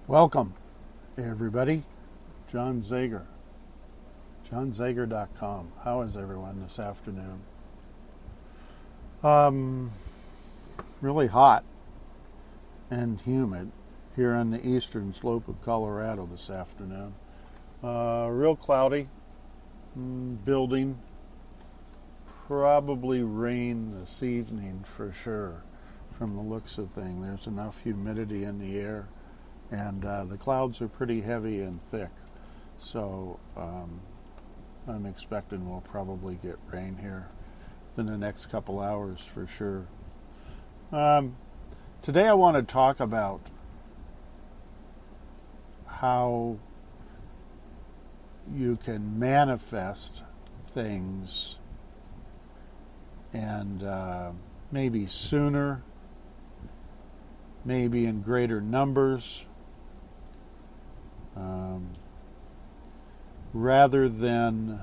Welcome, everybody. John Zager, johnzager.com. How is everyone this afternoon? Really hot and humid here on the eastern slope of Colorado this afternoon. Real cloudy, building, probably rain this evening for sure from the looks of things. There's enough humidity in the air. And the clouds are pretty heavy and thick, so I'm expecting we'll probably get rain here in the next couple hours for sure. Today I want to talk about how you can manifest things and maybe sooner, maybe in greater numbers, rather than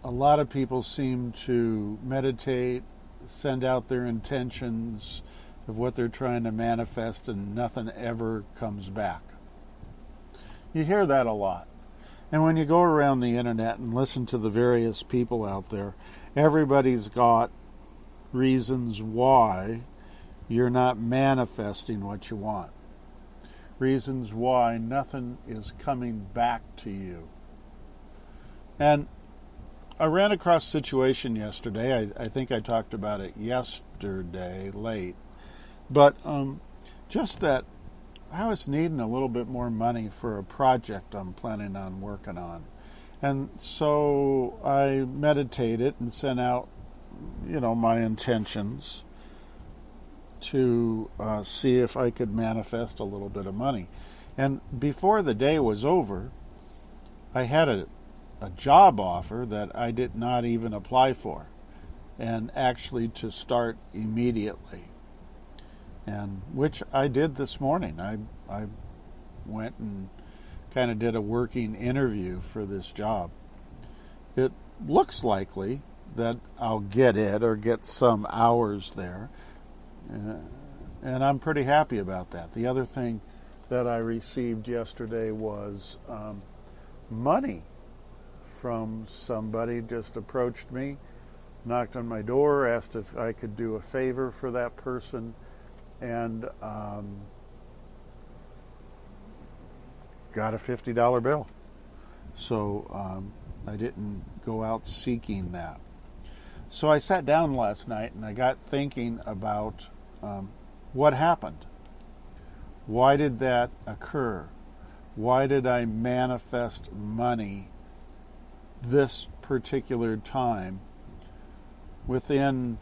a lot of people seem to meditate, send out their intentions of what they're trying to manifest, and nothing ever comes back. You hear that a lot. And when you go around the internet and listen to the various people out there, everybody's got reasons why you're not manifesting what you want. Reasons why nothing is coming back to you. And I ran across a situation yesterday. I think I talked about it yesterday late. But just that I was needing a little bit more money for a project I'm planning on working on. And so I meditated and sent out, my intentions to see if I could manifest a little bit of money. And before the day was over, I had a job offer that I did not even apply for, and actually to start immediately, and which I did this morning. I went and kind of did a working interview for this job. It looks likely that I'll get it or get some hours there. And I'm pretty happy about that. The other thing that I received yesterday was money from somebody. Just approached me, knocked on my door, asked if I could do a favor for that person, and got a $50 bill. So I didn't go out seeking that. So I sat down last night and I got thinking about what happened. Why did that occur? Why did I manifest money this particular time within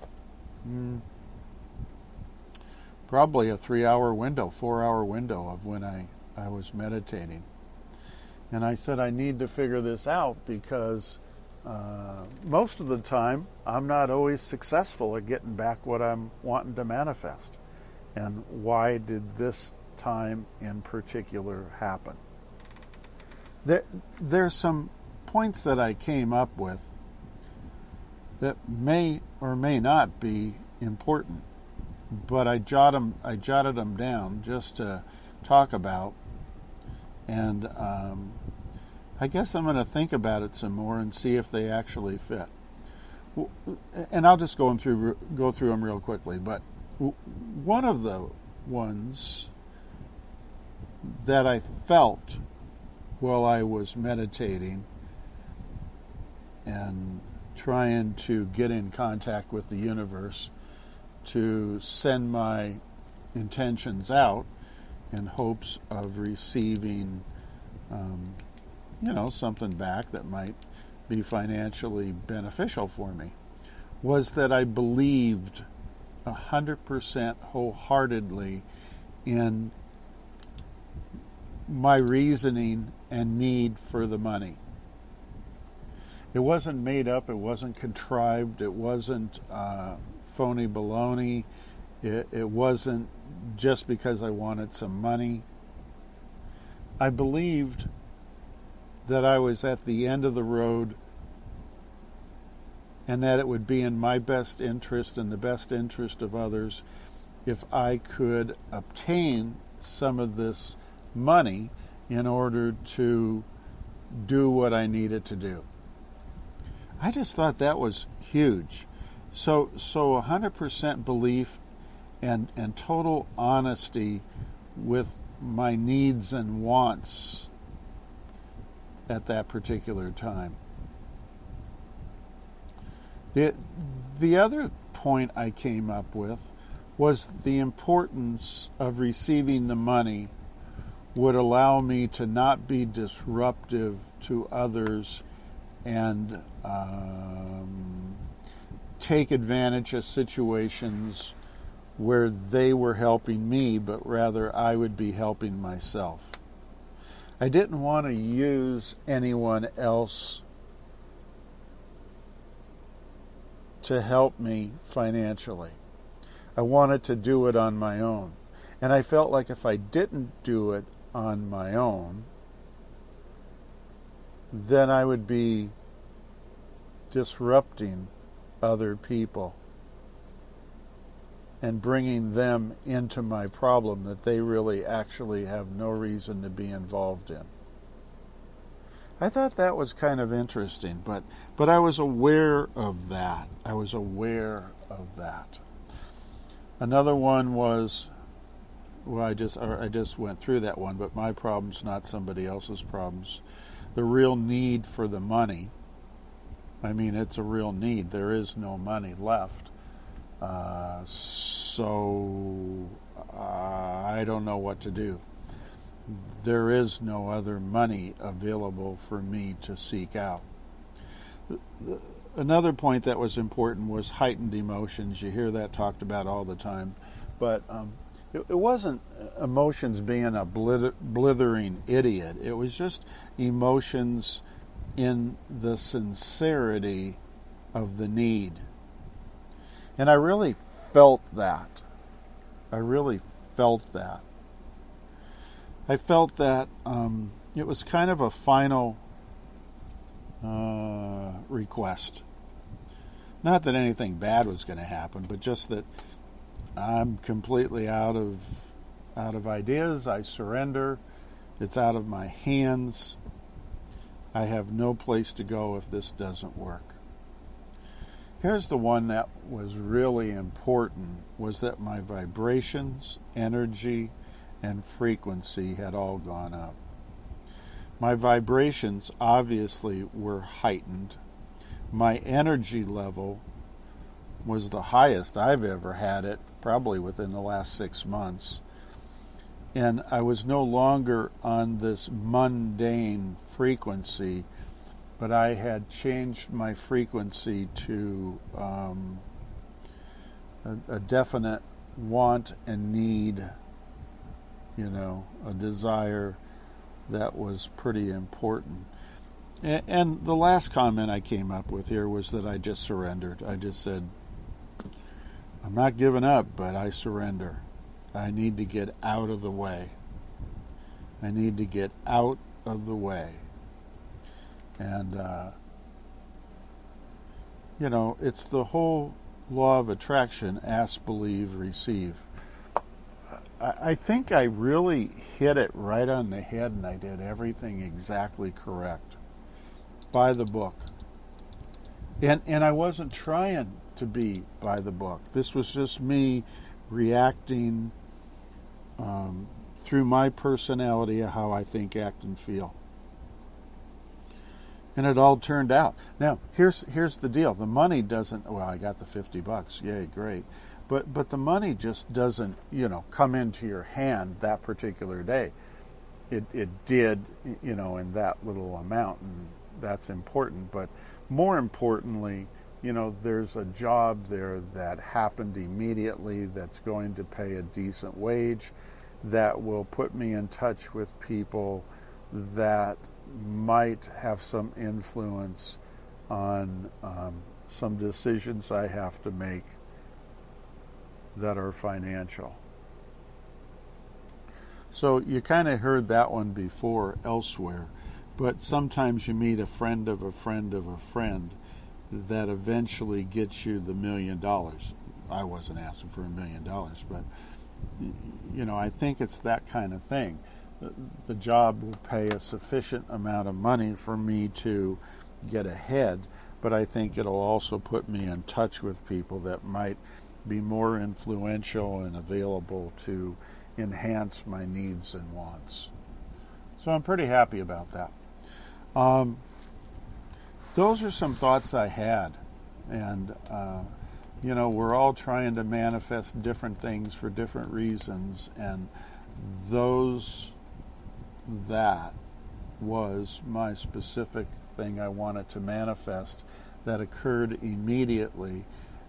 probably a 3-hour window, 4-hour window of when I was meditating? And I said, I need to figure this out because most of the time, I'm not always successful at getting back what I'm wanting to manifest. And why did this time in particular happen? There's some points that I came up with that may or may not be important, but I jotted them down just to talk about, and I guess I'm going to think about it some more and see if they actually fit. And I'll just go through them real quickly. But one of the ones that I felt while I was meditating and trying to get in contact with the universe to send my intentions out in hopes of receiving something back that might be financially beneficial for me, was that I believed 100% wholeheartedly in my reasoning and need for the money. It wasn't made up, it wasn't contrived, it wasn't phony baloney, it wasn't just because I wanted some money. I believed that I was at the end of the road and that it would be in my best interest and the best interest of others if I could obtain get some of this money in order to do what I needed to do. I just thought that was huge. So 100% belief and total honesty with my needs and wants at that particular time. The other point I came up with was the importance of receiving the money would allow me to not be disruptive to others and take advantage of situations where they were helping me, but rather I would be helping myself. I didn't want to use anyone else to help me financially. I wanted to do it on my own. And I felt like if I didn't do it on my own, then I would be disrupting other people and bringing them into my problem that they really actually have no reason to be involved in. I thought that was kind of interesting, but I was aware of that. Another one was, well, I just went through that one, but my problem's not somebody else's problems. The real need for the money. I mean, it's a real need. There is no money left. So I don't know what to do. There is no other money available for me to seek out. Another point that was important was heightened emotions. You hear that talked about all the time. But it wasn't emotions being a blithering idiot. It was just emotions in the sincerity of the need. And I really felt that. I felt that it was kind of a final request. Not that anything bad was going to happen, but just that I'm completely out of ideas. I surrender. It's out of my hands. I have no place to go if this doesn't work. Here's the one that was really important, was that my vibrations, energy, and frequency had all gone up. My vibrations obviously were heightened. My energy level was the highest I've ever had it, probably within the last 6 months. And I was no longer on this mundane frequency, but I had changed my frequency to a definite want and need, a desire that was pretty important. And the last comment I came up with here was that I just surrendered. I just said, I'm not giving up, but I surrender. I need to get out of the way. And, it's the whole law of attraction, ask, believe, receive. I think I really hit it right on the head, and I did everything exactly correct. By the book. And I wasn't trying to be by the book. This was just me reacting through my personality of how I think, act, and feel. And it all turned out. Now, here's the deal. The money doesn't, well, I got the $50. Yay, great. But the money just doesn't, come into your hand that particular day. It did, in that little amount, and that's important. But more importantly, there's a job there that happened immediately that's going to pay a decent wage, that will put me in touch with people that might have some influence on some decisions I have to make that are financial. So you kind of heard that one before elsewhere, but sometimes you meet a friend of a friend of a friend that eventually gets you the $1 million. I wasn't asking for $1 million, I think it's that kind of thing. The job will pay a sufficient amount of money for me to get ahead, but I think it'll also put me in touch with people that might be more influential and available to enhance my needs and wants. So I'm pretty happy about that. Those are some thoughts I had. And, we're all trying to manifest different things for different reasons. And that was my specific thing I wanted to manifest that occurred immediately.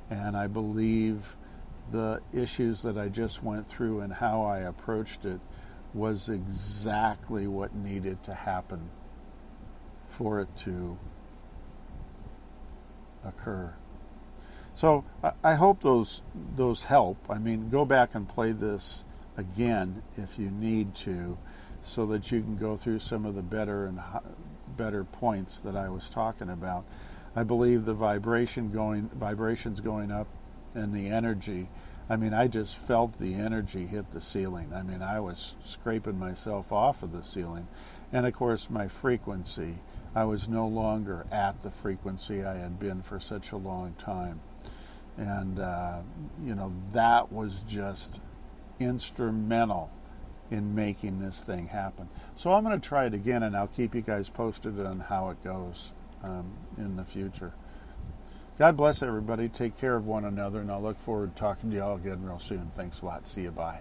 And I believe the issues that I just went through and how I approached it was exactly what needed to happen for it to occur. So I hope those help. I mean, go back and play this again if you need to, so that you can go through some of the better points that I was talking about. I believe the vibrations going up and the energy. I mean, I just felt the energy hit the ceiling. I mean, I was scraping myself off of the ceiling. And of course, my frequency, I was no longer at the frequency I had been for such a long time. And, that was just instrumental in making this thing happen. So I'm going to try it again, and I'll keep you guys posted on how it goes in the future. God bless everybody. Take care of one another, and I'll look forward to talking to you all again real soon. Thanks a lot. See you. Bye.